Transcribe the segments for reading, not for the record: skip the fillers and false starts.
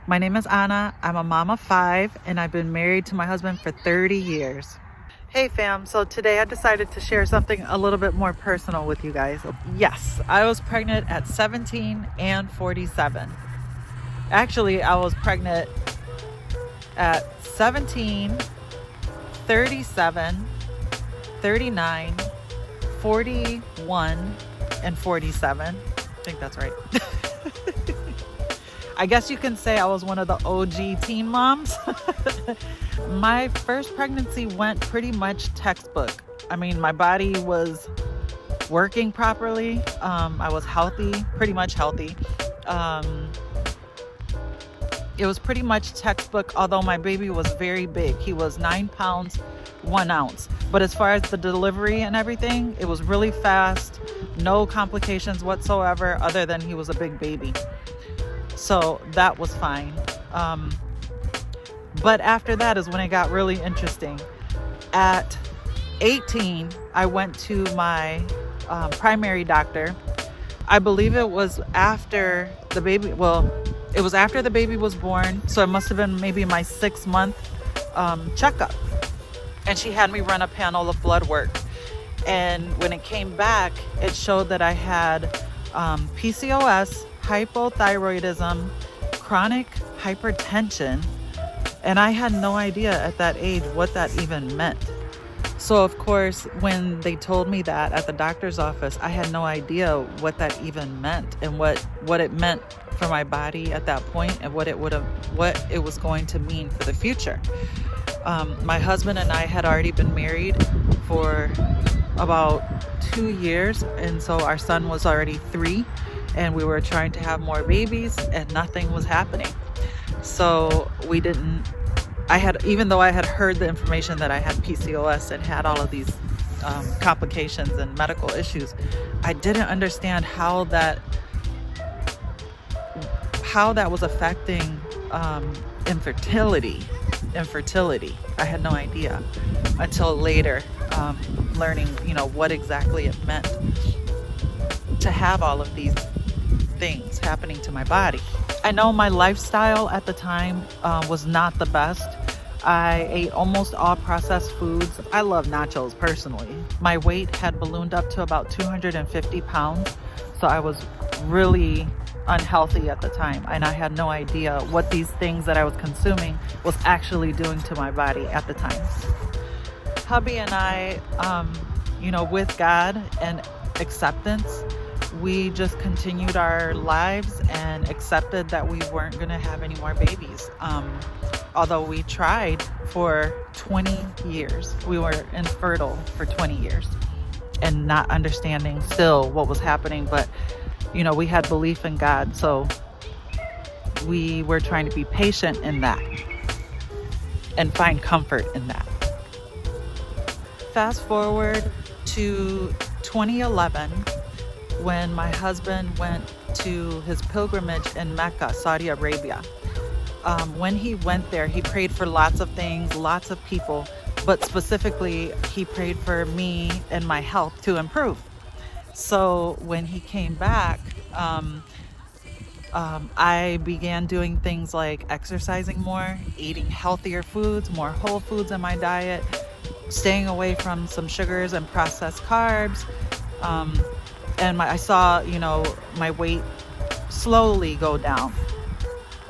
My name is Anna. I'm a mom of 5, and I've been married to my husband for 30 years. Hey fam, so today I decided to share something a little bit more personal with you guys. Yes, I was pregnant at 17 and 47. Actually, I was pregnant at 17, 37, 39, 41, and 47. I think that's right. I guess you can say I was one of the OG teen moms. My first pregnancy went pretty much textbook. I mean, my body was working properly. I was healthy, pretty much healthy. It was pretty much textbook, although my baby was very big. He was 9 pounds, 1 ounce. But as far as the delivery and everything, it was really fast. No complications whatsoever, other than he was a big baby. So that was fine. But after that is when it got really interesting. At 18, I went to my primary doctor. I believe it was after the baby, it was after the baby was born. So it must have been maybe my 6-month checkup. And she had me run a panel of blood work. And when it came back, it showed that I had PCOS, hypothyroidism, chronic hypertension, and I had no idea at that age what that even meant. So of course, when they told me that at the doctor's office, I had no idea what that even meant and what it meant for my body at that point and what it was going to mean for the future. My husband and I had already been married for about 2 years, and so our son was already 3. And we were trying to have more babies and nothing was happening. So even though I had heard the information that I had PCOS and had all of these complications and medical issues, I didn't understand how that was affecting infertility. I had no idea until later, learning, what exactly it meant to have all of these things happening to my body. I know my lifestyle at the time was not the best. I ate almost all processed foods. I love nachos personally. My weight had ballooned up to about 250 pounds. So I was really unhealthy at the time. And I had no idea what these things that I was consuming was actually doing to my body at the time. Hubby and I, with God and acceptance, we just continued our lives and accepted that we weren't going to have any more babies. Although we tried for 20 years. We were infertile for 20 years and not understanding still what was happening. But, we had belief in God. So we were trying to be patient in that and find comfort in that. Fast forward to 2011. When my husband went to his pilgrimage in Mecca, Saudi Arabia. When he went there, he prayed for lots of things, lots of people, but specifically, he prayed for me and my health to improve. So when he came back, I began doing things like exercising more, eating healthier foods, more whole foods in my diet, staying away from some sugars and processed carbs. And I saw, my weight slowly go down.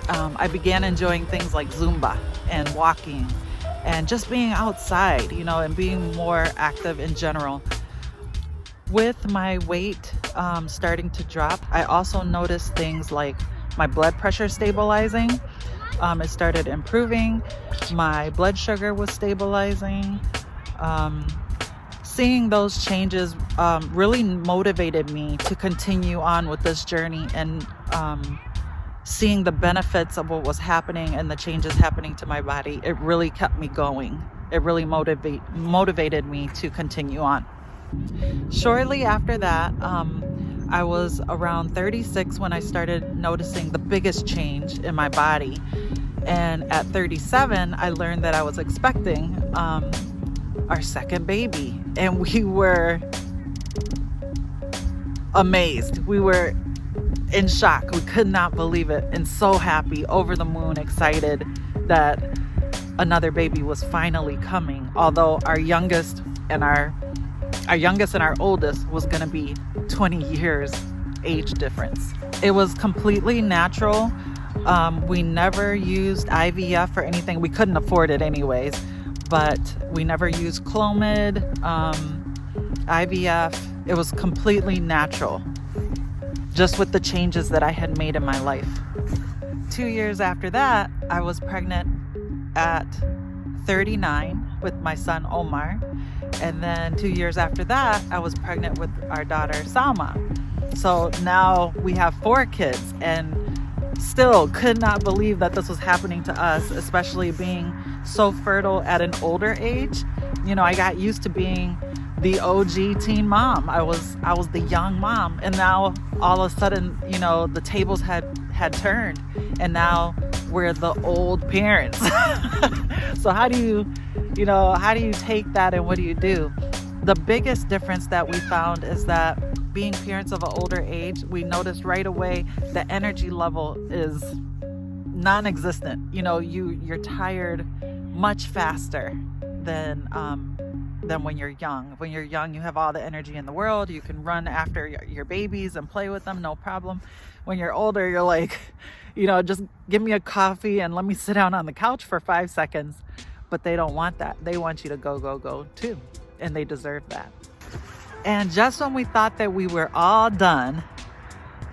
I began enjoying things like Zumba and walking and just being outside, and being more active in general. With my weight starting to drop, I also noticed things like my blood pressure stabilizing. It started improving. My blood sugar was stabilizing. Seeing those changes really motivated me to continue on with this journey, and seeing the benefits of what was happening and the changes happening to my body, it really kept me going. It really motivated me to continue on. Shortly after that, I was around 36 when I started noticing the biggest change in my body. And at 37, I learned that I was expecting our second baby, and we were amazed. We were in shock. We could not believe it, and so happy, over the moon, excited that another baby was finally coming. Although our youngest and our oldest was going to be 20 years age difference. It was completely natural. We never used IVF or anything. We couldn't afford it anyways, but we never used Clomid, IVF. It was completely natural, just with the changes that I had made in my life. 2 years after that, I was pregnant at 39 with my son Omar. And then 2 years after that, I was pregnant with our daughter Salma. So now we have 4 kids, and still could not believe that this was happening to us, especially being so fertile at an older age. You know, I got used to being the OG teen mom. I was the young mom, and now all of a sudden, you know, the tables had turned, and now we're the old parents. So how do you take that, and what do you do? The biggest difference that we found is that being parents of an older age, we noticed right away the energy level is non-existent. You know, you're tired much faster than when you're young. When you're young, you have all the energy in the world. You can run after your babies and play with them, no problem. When you're older, you're like, you know, just give me a coffee and let me sit down on the couch for 5 seconds. But they don't want that. They want you to go too. And they deserve that. And just when we thought that we were all done,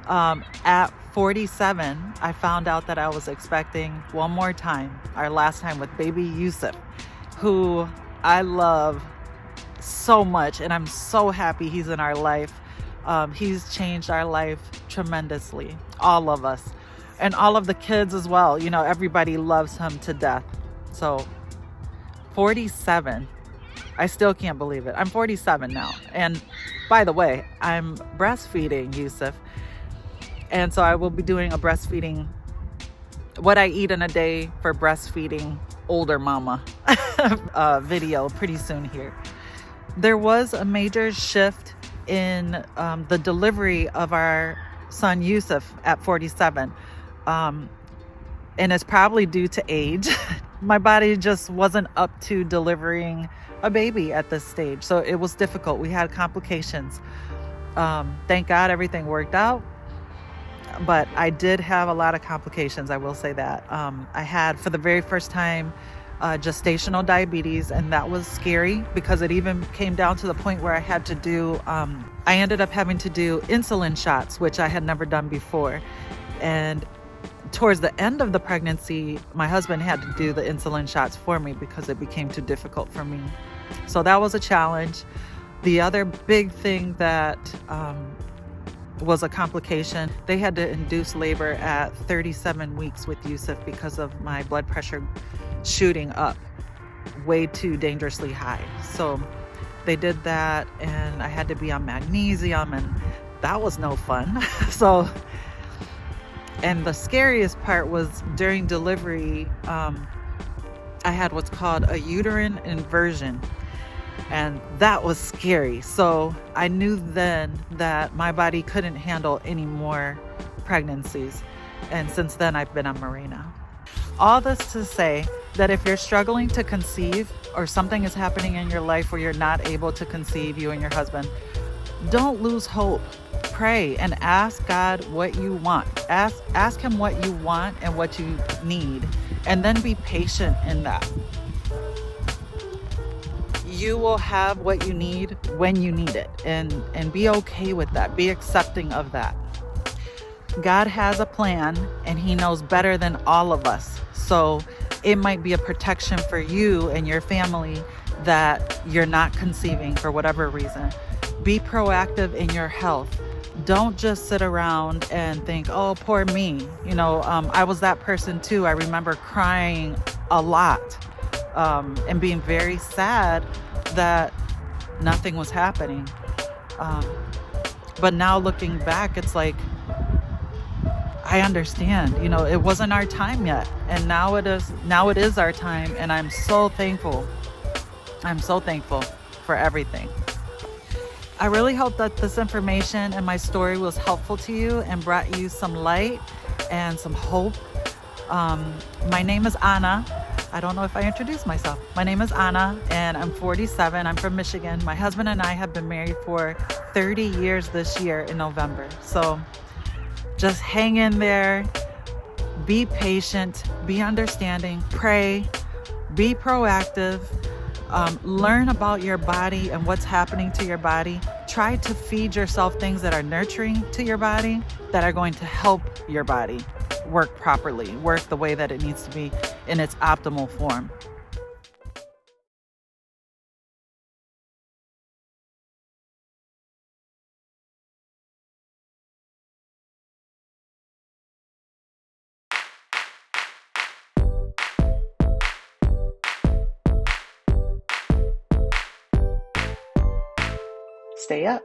at 47, I found out that I was expecting one more time, our last time, with baby Yusuf, who I love so much, and I'm so happy he's in our life. He's changed our life tremendously, all of us, and all of the kids as well. You know, everybody loves him to death. So 47, I still can't believe it. I'm 47 now. And by the way, I'm breastfeeding Yusuf. And so I will be doing a breastfeeding, what I eat in a day for breastfeeding older mama video pretty soon here. There was a major shift in the delivery of our son Yusuf at 47. And it's probably due to age. My body just wasn't up to delivering a baby at this stage. So it was difficult. We had complications. Thank God everything worked out. But I did have a lot of complications, I will say that. I had, for the very first time, gestational diabetes, and that was scary because it even came down to the point where I had to do, I ended up having to do insulin shots, which I had never done before. And towards the end of the pregnancy, my husband had to do the insulin shots for me because it became too difficult for me. So that was a challenge. The other big thing that was a complication, they had to induce labor at 37 weeks with Yusuf because of my blood pressure shooting up way too dangerously high. So they did that, and I had to be on magnesium, and that was no fun. And the scariest part was during delivery, I had what's called a uterine inversion, and that was scary. So I knew then that my body couldn't handle any more pregnancies. And since then, I've been on Mirena. All this to say that if you're struggling to conceive, or something is happening in your life where you're not able to conceive, you and your husband, don't lose hope. Pray and ask God what you want. Ask him what you want and what you need, and then be patient in that. You will have what you need when you need it, and be okay with that. Be accepting of that. God has a plan, and he knows better than all of us. So it might be a protection for you and your family that you're not conceiving for whatever reason. Be proactive in your health. Don't just sit around and think, oh, poor me. You know, I was that person too. I remember crying a lot and being very sad that nothing was happening. But now looking back, it's like, I understand, you know, it wasn't our time yet. And now it is our time. And I'm so thankful. I'm so thankful for everything. I really hope that this information and my story was helpful to you and brought you some light and some hope. My name is Anna. I don't know if I introduced myself. My name is Anna and I'm 47. I'm from Michigan. My husband and I have been married for 30 years this year in November. So just hang in there, be patient, be understanding, pray, be proactive, learn about your body and what's happening to your body. Try to feed yourself things that are nurturing to your body, that are going to help your body work properly, work the way that it needs to be in its optimal form. Stay up.